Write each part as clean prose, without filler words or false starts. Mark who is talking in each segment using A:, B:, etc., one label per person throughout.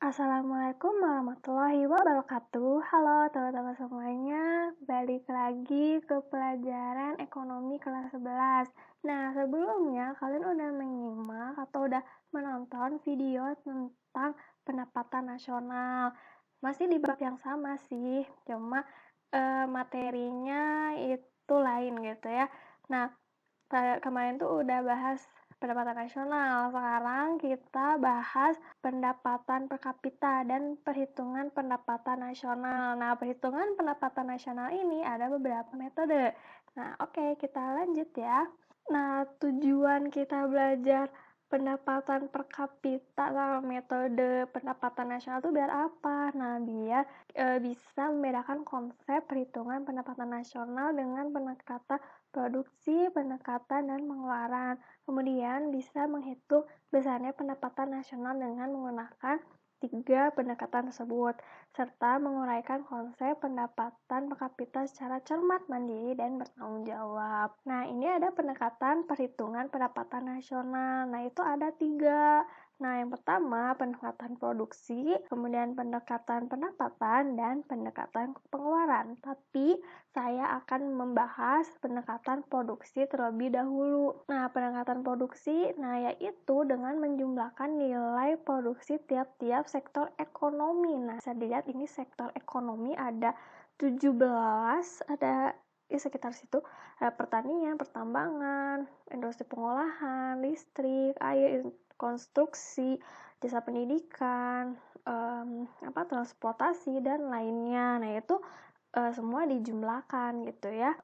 A: Assalamualaikum warahmatullahi wabarakatuh. Halo teman-teman semuanya, balik lagi ke pelajaran ekonomi kelas 11. Nah, sebelumnya kalian udah menyimak atau udah menonton video tentang pendapatan nasional. Masih di bab yang sama sih, cuma materinya itu lain gitu ya. Nah, kemarin tuh udah bahas pendapatan nasional. Sekarang kita bahas pendapatan per kapita dan perhitungan pendapatan nasional. Nah, perhitungan pendapatan nasional ini ada beberapa metode. Nah, oke, kita lanjut ya. Nah, tujuan kita belajar pendapatan per kapita sama metode pendapatan nasional itu biar apa? Nah, biar bisa membedakan konsep perhitungan pendapatan nasional dengan pendekatan produksi, pendekatan, dan pengeluaran. Kemudian bisa menghitung besarnya pendapatan nasional dengan menggunakan 3 pendekatan tersebut, serta menguraikan konsep pendapatan per kapita secara cermat, mandiri, dan bertanggung jawab. Nah, ini ada pendekatan perhitungan pendapatan nasional. Nah, itu ada 3. Nah, yang pertama pendekatan produksi, kemudian pendekatan pendapatan, dan pendekatan pengeluaran. Tapi saya akan membahas pendekatan produksi terlebih dahulu. Nah, pendekatan produksi, yaitu dengan menjumlahkan nilai produksi tiap-tiap sektor ekonomi. Nah, bisa dilihat ini sektor ekonomi ada 17, ada sekitar situ. Ada pertanian, pertambangan, industri pengolahan, listrik, air, konstruksi, jasa pendidikan, transportasi, dan lainnya. Nah, itu semua dijumlahkan gitu ya.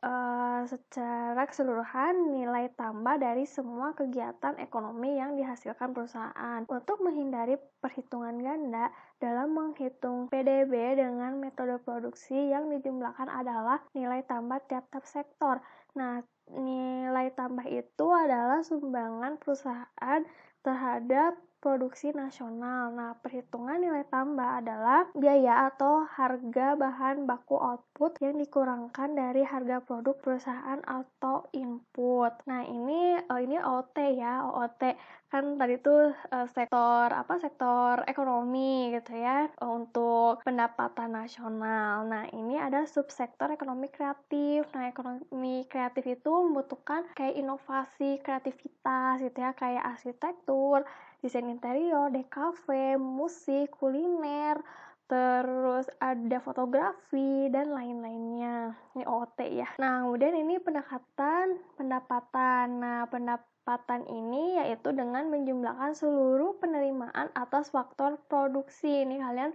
A: Secara keseluruhan nilai tambah dari semua kegiatan ekonomi yang dihasilkan perusahaan. Untuk menghindari perhitungan ganda dalam menghitung PDB dengan metode produksi, yang dijumlahkan adalah nilai tambah tiap-tiap sektor. Nah, nilai tambah itu adalah sumbangan perusahaan terhadap produksi nasional. Nah, perhitungan nilai tambah adalah biaya atau harga bahan baku output yang dikurangkan dari harga produk perusahaan atau input. Nah, ini OOT ya, OOT. Kan tadi tuh sektor ekonomi gitu ya, untuk pendapatan nasional. Nah, ini ada subsektor ekonomi kreatif. Nah, ekonomi kreatif itu membutuhkan kayak inovasi, kreativitas gitu ya, kayak arsitektur, desain interior, DKV, musik, kuliner, terus ada fotografi, dan lain-lainnya. Ini OOT ya. Nah, kemudian ini pendekatan pendapatan. Nah, pendapatan ini yaitu dengan menjumlahkan seluruh penerimaan atas faktor produksi. Ini kalian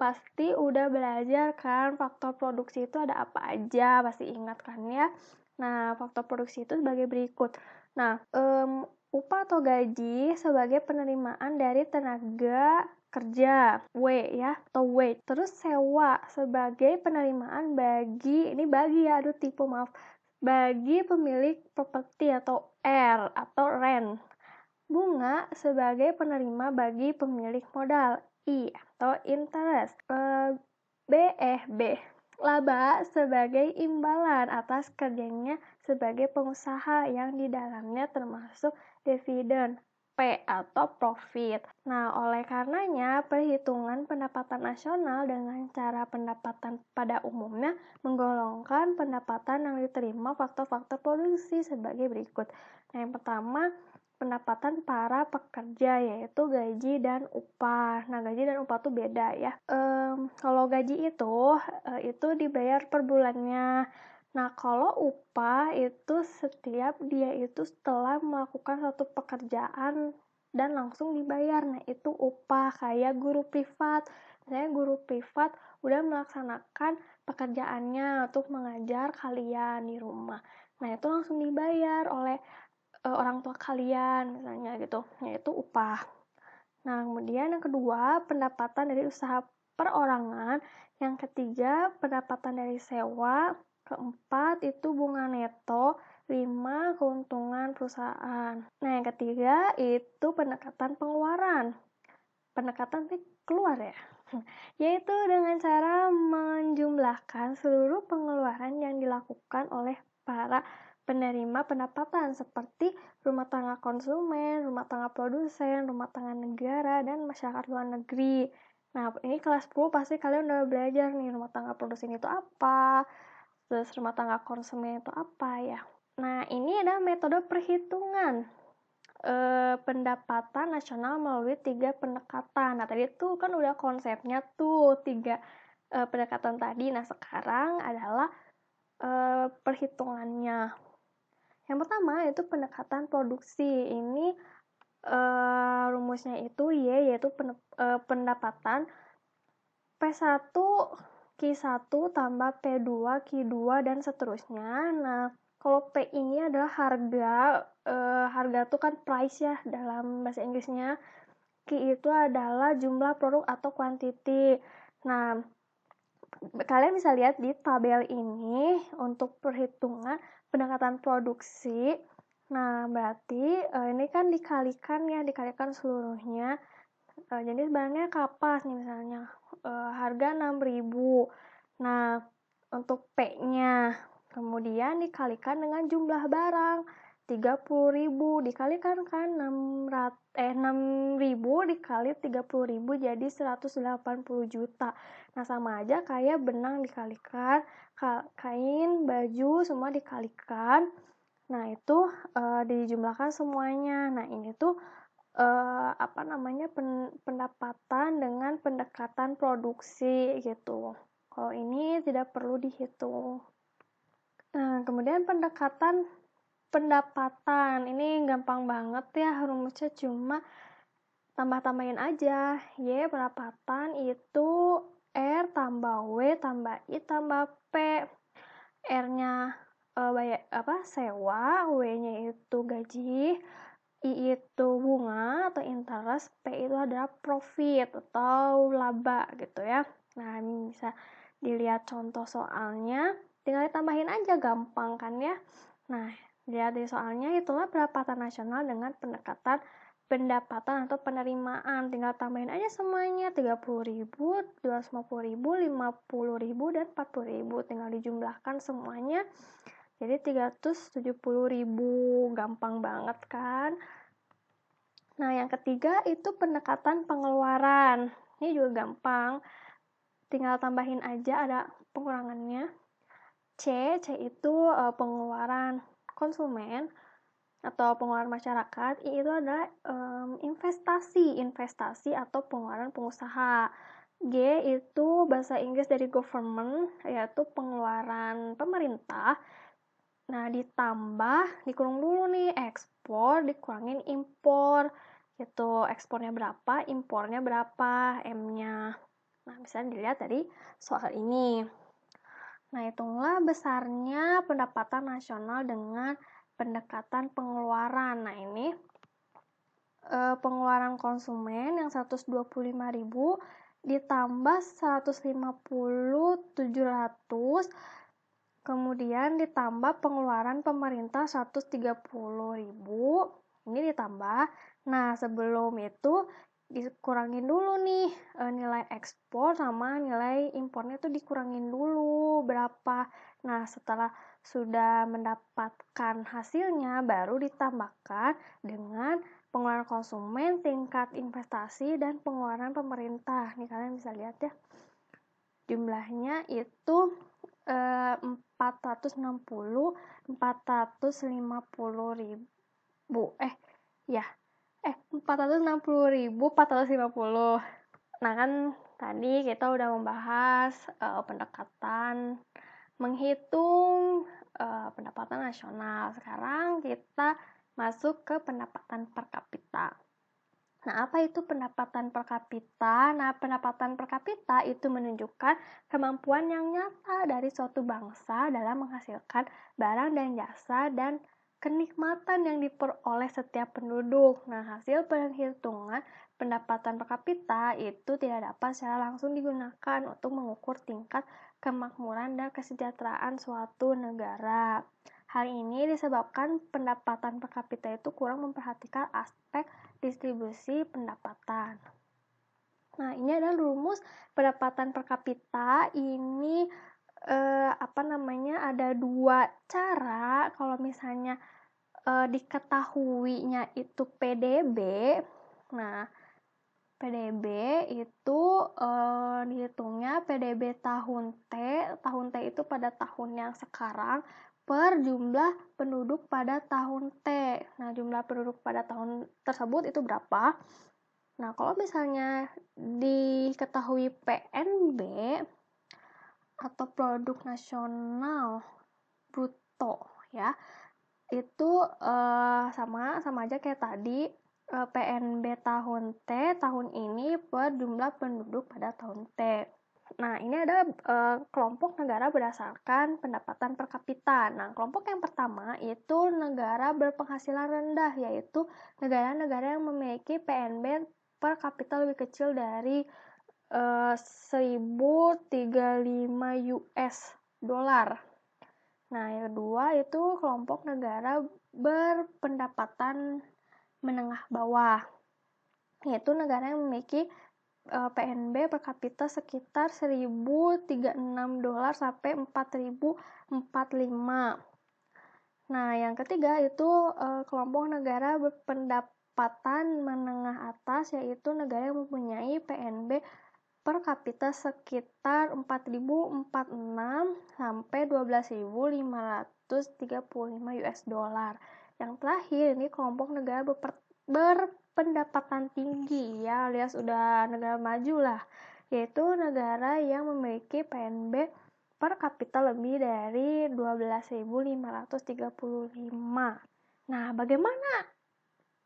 A: pasti udah belajar kan, faktor produksi itu ada apa aja, pasti ingat kan ya. Nah, faktor produksi itu sebagai berikut. Nah, upah atau gaji sebagai penerimaan dari tenaga kerja, W ya, atau wage. Terus sewa sebagai penerimaan bagi pemilik properti atau R atau rent. Bunga sebagai penerima bagi pemilik modal, I atau interest. B. Laba sebagai imbalan atas kerjanya sebagai pengusaha yang di dalamnya termasuk dividen, P atau profit. Nah, oleh karenanya perhitungan pendapatan nasional dengan cara pendapatan pada umumnya menggolongkan pendapatan yang diterima faktor-faktor produksi sebagai berikut. Nah, yang pertama pendapatan para pekerja, yaitu gaji dan upah. Nah, gaji dan upah tuh beda ya. Kalau gaji itu dibayar per bulannya. Nah, kalau upah itu setiap dia itu setelah melakukan suatu pekerjaan dan langsung dibayar. Nah, itu upah. Kayak guru privat. Misalnya guru privat udah melaksanakan pekerjaannya untuk mengajar kalian di rumah. Nah, itu langsung dibayar oleh orang tua kalian misalnya gitu, yaitu upah. Nah, kemudian yang kedua pendapatan dari usaha perorangan, yang ketiga pendapatan dari sewa, keempat itu bunga neto, 5 keuntungan perusahaan. Nah, yang ketiga itu pendekatan pengeluaran. Pendekatan keluar ya, yaitu dengan cara menjumlahkan seluruh pengeluaran yang dilakukan oleh para penerima pendapatan seperti rumah tangga konsumen, rumah tangga produsen, rumah tangga negara, dan masyarakat luar negeri. Nah, ini kelas 10 pasti kalian udah belajar nih rumah tangga produsen itu apa, terus rumah tangga konsumen itu apa ya. Nah, ini adalah metode perhitungan pendapatan nasional melalui 3 pendekatan. Nah, tadi tuh kan udah konsepnya tuh 3 pendekatan tadi. Nah, sekarang adalah perhitungannya. Yang pertama itu pendekatan produksi. Ini rumusnya itu Y, yaitu pendapatan P1 Q1 tambah P2 Q2 dan seterusnya. Nah, kalau P ini adalah harga, harga itu kan price ya dalam bahasa Inggrisnya. Q itu adalah jumlah produk atau quantity. Nah, kalian bisa lihat di tabel ini untuk perhitungan pendekatan produksi. Nah, berarti ini kan dikalikan seluruhnya. Jadi sebenarnya kapas nih misalnya, harga 6.000. Nah, untuk P-nya kemudian dikalikan dengan jumlah barang 30.000, dikalikan kan 6.000 dikali 30.000 jadi 180 juta. Nah, sama aja kayak benang dikalikan, kain, baju semua dikalikan. Nah, itu dijumlahkan semuanya. Nah, ini tuh pendapatan dengan pendekatan produksi gitu. Kalau ini tidak perlu dihitung. Nah, kemudian pendapatan ini gampang banget ya, rumusnya cuma tambah-tambahin aja. Y pendapatan itu R tambah W tambah I tambah P. R-nya sewa, W-nya itu gaji, I itu bunga atau interest, P itu adalah profit atau laba gitu ya. Nah, ini bisa dilihat contoh soalnya, tinggal ditambahin aja, gampang kan ya. Nah, lihat di soalnya, itulah pendapatan nasional dengan pendekatan pendapatan atau penerimaan. Tinggal tambahin aja semuanya, 30.000, 250.000, 50.000, dan 40.000. Tinggal dijumlahkan semuanya. Jadi 370.000, gampang banget kan? Nah, yang ketiga itu pendekatan pengeluaran. Ini juga gampang. Tinggal tambahin aja, ada pengurangannya. C itu pengeluaran konsumen atau pengeluaran masyarakat. I itu adalah investasi atau pengeluaran pengusaha. G itu bahasa Inggris dari government, yaitu pengeluaran pemerintah. Nah, ditambah, dikurung dulu nih, ekspor dikurangin impor. Gitu, ekspornya berapa, impornya berapa, M-nya. Nah, bisa dilihat dari soal ini. Nah, hitunglah besarnya pendapatan nasional dengan pendekatan pengeluaran. Nah, ini pengeluaran konsumen yang 125.000 ditambah 150.700, kemudian ditambah pengeluaran pemerintah 130.000, ini ditambah. Nah, sebelum itu dikurangin dulu nih nilai ekspor sama nilai impornya tuh dikurangin dulu berapa. Nah, setelah sudah mendapatkan hasilnya baru ditambahkan dengan pengeluaran konsumen, tingkat investasi, dan pengeluaran pemerintah. Nih kalian bisa lihat ya, jumlahnya itu 450.000. Nah, kan tadi kita udah membahas pendekatan menghitung pendapatan nasional. Sekarang kita masuk ke pendapatan per kapita. Nah, apa itu pendapatan per kapita? Nah, pendapatan per kapita itu menunjukkan kemampuan yang nyata dari suatu bangsa dalam menghasilkan barang dan jasa dan kenikmatan yang diperoleh setiap penduduk. Nah, hasil perhitungan pendapatan per kapita itu tidak dapat secara langsung digunakan untuk mengukur tingkat kemakmuran dan kesejahteraan suatu negara. Hal ini disebabkan pendapatan per kapita itu kurang memperhatikan aspek distribusi pendapatan. Nah, ini adalah rumus pendapatan per kapita. Ini ada 2 cara kalau misalnya diketahuinya itu PDB. Nah, PDB itu dihitungnya PDB tahun T itu pada tahun yang sekarang per jumlah penduduk pada tahun T. Nah, jumlah penduduk pada tahun tersebut itu berapa? Nah, kalau misalnya diketahui PNB atau produk nasional bruto ya, itu sama aja kayak tadi, PNB tahun T tahun ini per jumlah penduduk pada tahun T. Nah, ini ada kelompok negara berdasarkan pendapatan per kapita. Nah, kelompok yang pertama itu negara berpenghasilan rendah, yaitu negara-negara yang memiliki PNB per kapita lebih kecil dari 1035 US dollar. Nah, yang kedua itu kelompok negara berpendapatan menengah bawah, yaitu negara yang memiliki PNB per kapita sekitar 1036 dolar sampai 4045. Nah, yang ketiga itu kelompok negara berpendapatan menengah atas, yaitu negara yang mempunyai PNB per kapita sekitar 4.046 sampai 12.535 US dollar. Yang terakhir ini kelompok negara berpendapatan tinggi ya, alias udah negara maju lah, yaitu negara yang memiliki PNB per kapita lebih dari 12.535. Nah, bagaimana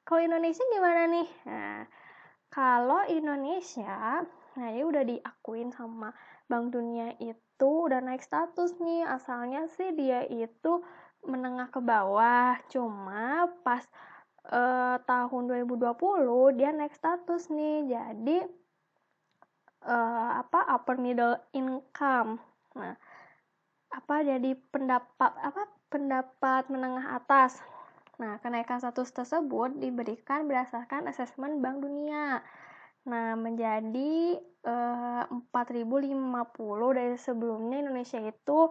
A: kalau Indonesia gimana nih? Nah, kalau Indonesia, nah ini udah diakuin sama Bank Dunia itu udah naik status nih. Asalnya sih dia itu menengah ke bawah, cuma pas tahun 2020 dia naik status nih. Jadi upper middle income. Nah, jadi pendapat menengah atas. Nah, kenaikan status tersebut diberikan berdasarkan asesmen Bank Dunia. Nah, menjadi 4.050 dari sebelumnya Indonesia itu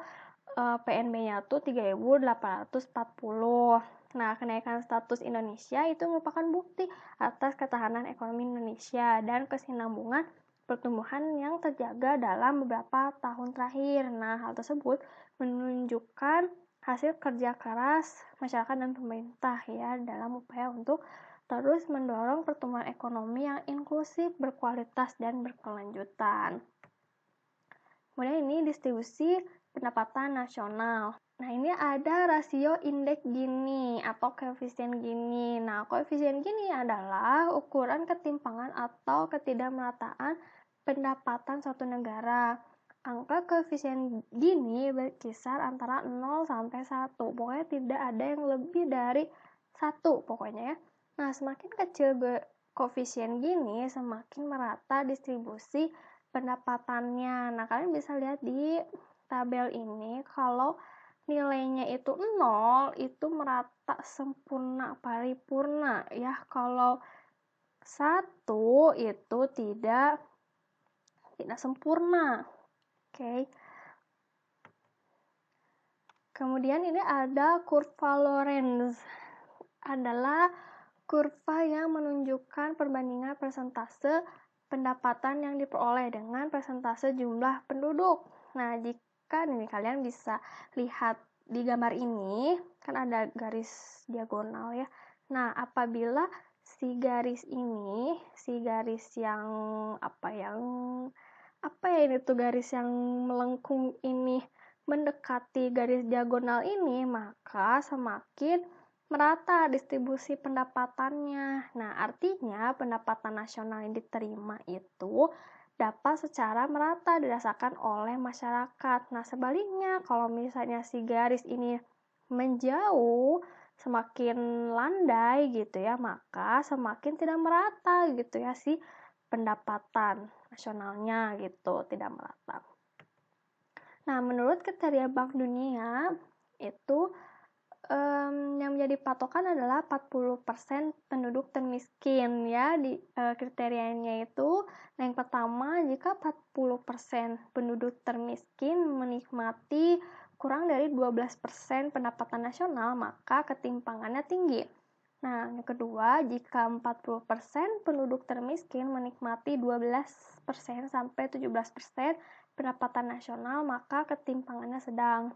A: PNB-nya tuh 3.840. Nah, kenaikan status Indonesia itu merupakan bukti atas ketahanan ekonomi Indonesia dan kesinambungan pertumbuhan yang terjaga dalam beberapa tahun terakhir. Nah, hal tersebut menunjukkan hasil kerja keras masyarakat dan pemerintah ya dalam upaya untuk terus mendorong pertumbuhan ekonomi yang inklusif, berkualitas, dan berkelanjutan. Kemudian ini distribusi pendapatan nasional. Nah, ini ada rasio indeks Gini atau koefisien Gini. Nah, koefisien Gini adalah ukuran ketimpangan atau ketidakmerataan pendapatan suatu negara. Angka koefisien Gini berkisar antara 0 sampai 1. Pokoknya tidak ada yang lebih dari 1 pokoknya ya. Nah, semakin kecil koefisien Gini, semakin merata distribusi pendapatannya. Nah, kalian bisa lihat di tabel ini, kalau nilainya itu 0, itu merata sempurna paripurna ya. Kalau 1 itu tidak sempurna. Oke. Kemudian ini ada kurva Lorenz. Adalah kurva yang menunjukkan perbandingan persentase pendapatan yang diperoleh dengan persentase jumlah penduduk. Nah, jika nih kalian bisa lihat di gambar ini, kan ada garis diagonal ya. Nah, apabila si garis ini, garis yang melengkung ini mendekati garis diagonal ini, maka semakin merata distribusi pendapatannya. Nah, artinya pendapatan nasional yang diterima itu dapat secara merata dirasakan oleh masyarakat. Nah, sebaliknya kalau misalnya si garis ini menjauh, semakin landai gitu ya, maka semakin tidak merata gitu ya si pendapatan nasionalnya gitu, tidak merata. Nah, menurut kriteria Bank Dunia itu yang menjadi patokan adalah 40% penduduk termiskin ya di kriterianya itu. Nah, yang pertama jika 40% penduduk termiskin menikmati kurang dari 12% pendapatan nasional, maka ketimpangannya tinggi. Nah, yang kedua, jika 40% penduduk termiskin menikmati 12% sampai 17% pendapatan nasional, maka ketimpangannya sedang.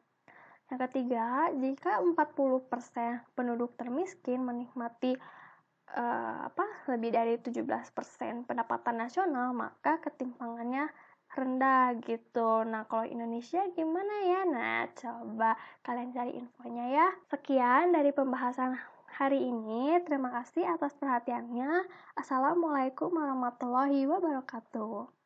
A: Yang ketiga, jika 40% penduduk termiskin menikmati lebih dari 17% pendapatan nasional, maka ketimpangannya rendah gitu. Nah, kalau Indonesia gimana ya? Nah, coba kalian cari infonya ya. Sekian dari pembahasan hari ini. Terima kasih atas perhatiannya. Assalamualaikum warahmatullahi wabarakatuh.